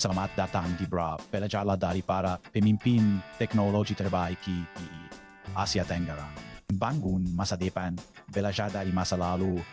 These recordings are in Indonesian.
Selamat datang di Bra, belajarlah dari para pemimpin teknologi terbaik di Asia Tenggara. Bangun masa depan, belajar dari masa lalu,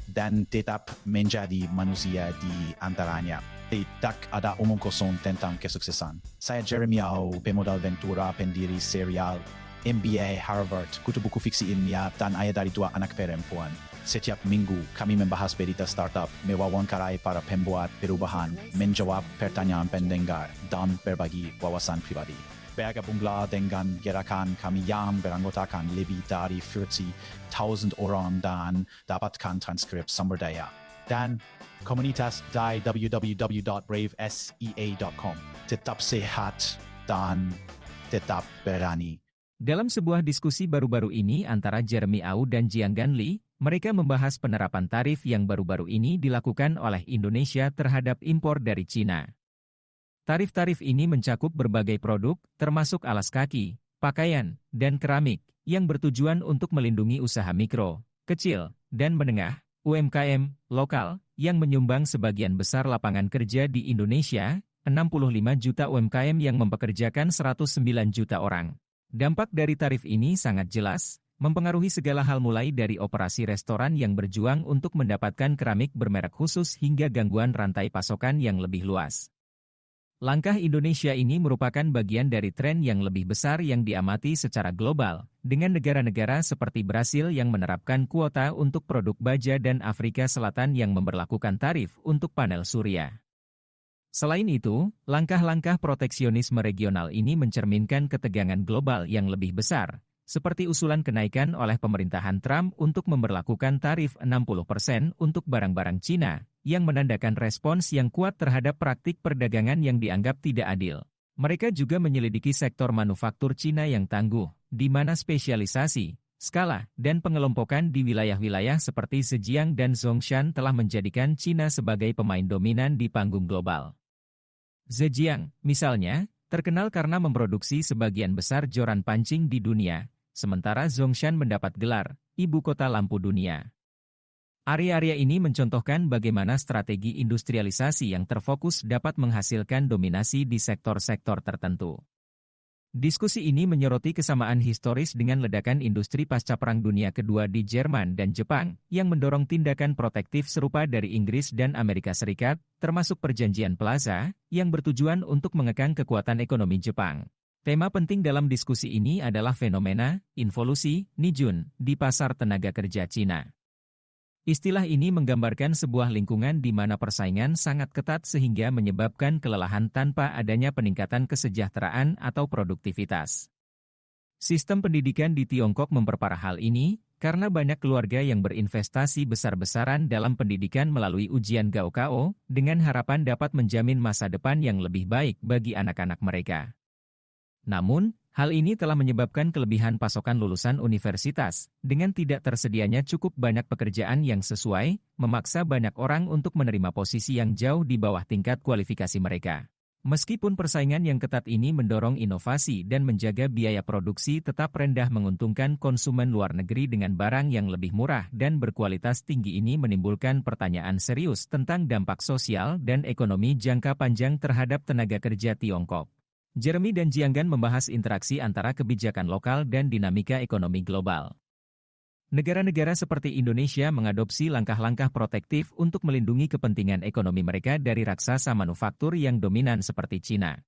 dan tetap menjadi manusia di antaranya. Tidak ada omong kosong tentang kesuksesan. Saya Jeremy Au, pemodal Ventura, pendiri serial MBA Harvard, kutu buku fiksi ilmiah, dan ayah dari 2 anak perempuan. Setiap minggu, kami membahas berita startup, mewawancarai para pembuat perubahan, menjawab pertanyaan pendengar, dan berbagi wawasan pribadi. Bergabunglah dengan gerakan kami yang beranggotakan lebih dari 40,000 orang dan dapatkan transkrip sumber daya. Dan komunitas di www.bravesea.com. Tetap sehat dan tetap berani. Dalam sebuah diskusi baru-baru ini antara Jeremy Au dan Jianggan Li, mereka membahas penerapan tarif yang baru-baru ini dilakukan oleh Indonesia terhadap impor dari Cina. Tarif-tarif ini mencakup berbagai produk, termasuk alas kaki, pakaian, dan keramik, yang bertujuan untuk melindungi usaha mikro, kecil, dan menengah, UMKM, lokal, yang menyumbang sebagian besar lapangan kerja di Indonesia, 65 juta UMKM yang mempekerjakan 109 juta orang. Dampak dari tarif ini sangat jelas, mempengaruhi segala hal mulai dari operasi restoran yang berjuang untuk mendapatkan keramik bermerek khusus hingga gangguan rantai pasokan yang lebih luas. Langkah Indonesia ini merupakan bagian dari tren yang lebih besar yang diamati secara global, dengan negara-negara seperti Brasil yang menerapkan kuota untuk produk baja dan Afrika Selatan yang memberlakukan tarif untuk panel surya. Selain itu, langkah-langkah proteksionisme regional ini mencerminkan ketegangan global yang lebih besar, seperti usulan kenaikan oleh pemerintahan Trump untuk memberlakukan tarif 60% untuk barang-barang Cina, yang menandakan respons yang kuat terhadap praktik perdagangan yang dianggap tidak adil. Mereka juga menyelidiki sektor manufaktur Cina yang tangguh, di mana spesialisasi, skala, dan pengelompokan di wilayah-wilayah seperti Zhejiang dan Zhongshan telah menjadikan Cina sebagai pemain dominan di panggung global. Zhejiang, misalnya, terkenal karena memproduksi sebagian besar joran pancing di dunia, sementara Zhongshan mendapat gelar ibu kota lampu dunia. Area-area ini mencontohkan bagaimana strategi industrialisasi yang terfokus dapat menghasilkan dominasi di sektor-sektor tertentu. Diskusi ini menyoroti kesamaan historis dengan ledakan industri pasca Perang Dunia Kedua di Jerman dan Jepang, yang mendorong tindakan protektif serupa dari Inggris dan Amerika Serikat, termasuk Perjanjian Plaza, yang bertujuan untuk mengekang kekuatan ekonomi Jepang. Tema penting dalam diskusi ini adalah fenomena involusi Nijun di pasar tenaga kerja Cina. Istilah ini menggambarkan sebuah lingkungan di mana persaingan sangat ketat sehingga menyebabkan kelelahan tanpa adanya peningkatan kesejahteraan atau produktivitas. Sistem pendidikan di Tiongkok memperparah hal ini, karena banyak keluarga yang berinvestasi besar-besaran dalam pendidikan melalui ujian Gaokao, dengan harapan dapat menjamin masa depan yang lebih baik bagi anak-anak mereka. Namun, hal ini telah menyebabkan kelebihan pasokan lulusan universitas, dengan tidak tersedianya cukup banyak pekerjaan yang sesuai, memaksa banyak orang untuk menerima posisi yang jauh di bawah tingkat kualifikasi mereka. Meskipun persaingan yang ketat ini mendorong inovasi dan menjaga biaya produksi tetap rendah, menguntungkan konsumen luar negeri dengan barang yang lebih murah dan berkualitas tinggi ini menimbulkan pertanyaan serius tentang dampak sosial dan ekonomi jangka panjang terhadap tenaga kerja Tiongkok. Jeremy dan Jianggan membahas interaksi antara kebijakan lokal dan dinamika ekonomi global. Negara-negara seperti Indonesia mengadopsi langkah-langkah protektif untuk melindungi kepentingan ekonomi mereka dari raksasa manufaktur yang dominan seperti Cina.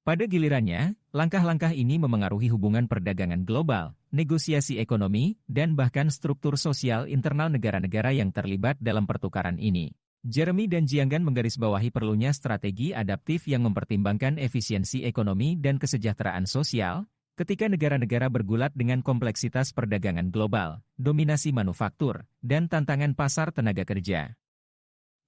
Pada gilirannya, langkah-langkah ini memengaruhi hubungan perdagangan global, negosiasi ekonomi, dan bahkan struktur sosial internal negara-negara yang terlibat dalam pertukaran ini. Jeremy dan Jianggan menggarisbawahi perlunya strategi adaptif yang mempertimbangkan efisiensi ekonomi dan kesejahteraan sosial, ketika negara-negara bergulat dengan kompleksitas perdagangan global, dominasi manufaktur, dan tantangan pasar tenaga kerja.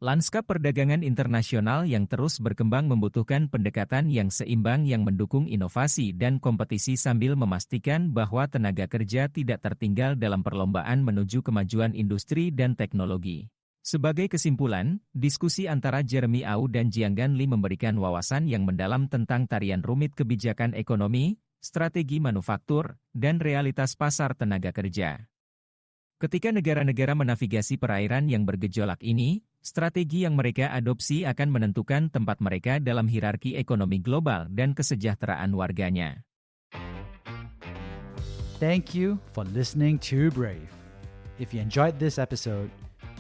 Lanskap perdagangan internasional yang terus berkembang membutuhkan pendekatan yang seimbang yang mendukung inovasi dan kompetisi sambil memastikan bahwa tenaga kerja tidak tertinggal dalam perlombaan menuju kemajuan industri dan teknologi. Sebagai kesimpulan, diskusi antara Jeremy Au dan Jianggan Li memberikan wawasan yang mendalam tentang tarian rumit kebijakan ekonomi, strategi manufaktur, dan realitas pasar tenaga kerja. Ketika negara-negara menavigasi perairan yang bergejolak ini, Strategi yang mereka adopsi akan menentukan tempat mereka dalam hierarki ekonomi global dan kesejahteraan warganya. Thank you for listening to Brave. If you enjoyed this episode,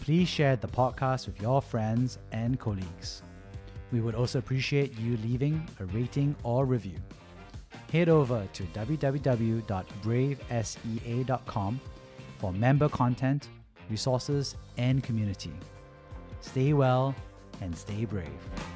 please share the podcast with your friends and colleagues. We would also appreciate you leaving a rating or review. Head over to www.bravesea.com for member content, resources, and community. Stay well and stay brave.